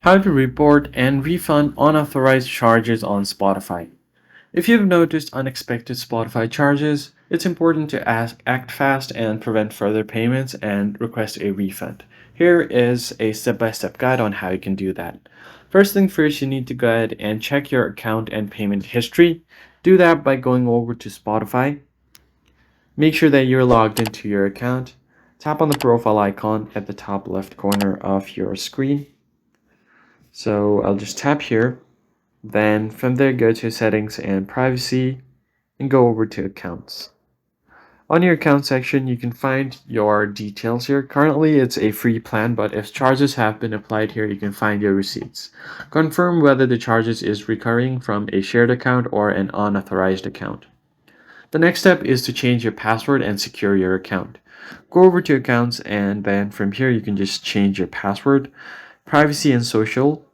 How to report and refund unauthorized charges on Spotify. If you've noticed unexpected Spotify charges, it's important to act fast and prevent further payments and request a refund. Here is a step-by-step guide on how you can do that. First thing first, you need to go ahead and check your account and payment history. Do that by going over to Spotify. Make sure that you're logged into your account. Tap on the profile icon at the top left corner of your screen. So I'll just tap here. Then from there, go to settings and privacy and go over to accounts. On your account section, you can find your details here. Currently, it's a free plan, but if charges have been applied here, you can find your receipts. Confirm whether the charges is recurring from a shared account or an unauthorized account. The next step is to change your password and secure your account. Go over to accounts and then from here, you can just change your password, privacy and social.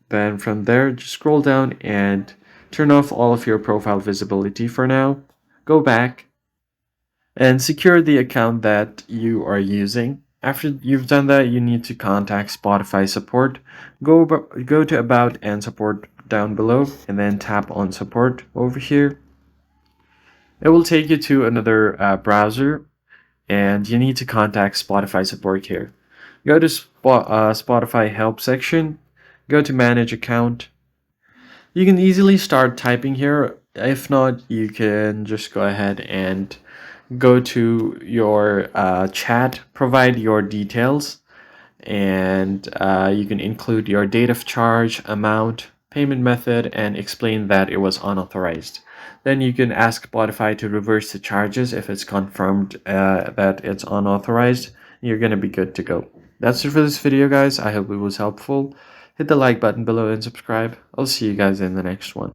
Then from there, just scroll down and turn off all of your profile visibility for now. Go back and secure the account that you are using. After you've done that, you need to contact Spotify support. Go to About and Support down below and then tap on Support over here. It will take you to another browser and you need to contact Spotify support here. Go to Spotify help section, go to manage account. You can easily start typing here. If not, you can just go ahead and go to your chat, provide your details, and you can include your date of charge, amount, payment method, and explain that it was unauthorized. Then you can ask Spotify to reverse the charges if it's confirmed that it's unauthorized. You're going to be good to go. That's it for this video, guys. I hope it was helpful. Hit the like button below and subscribe. I'll see you guys in the next one.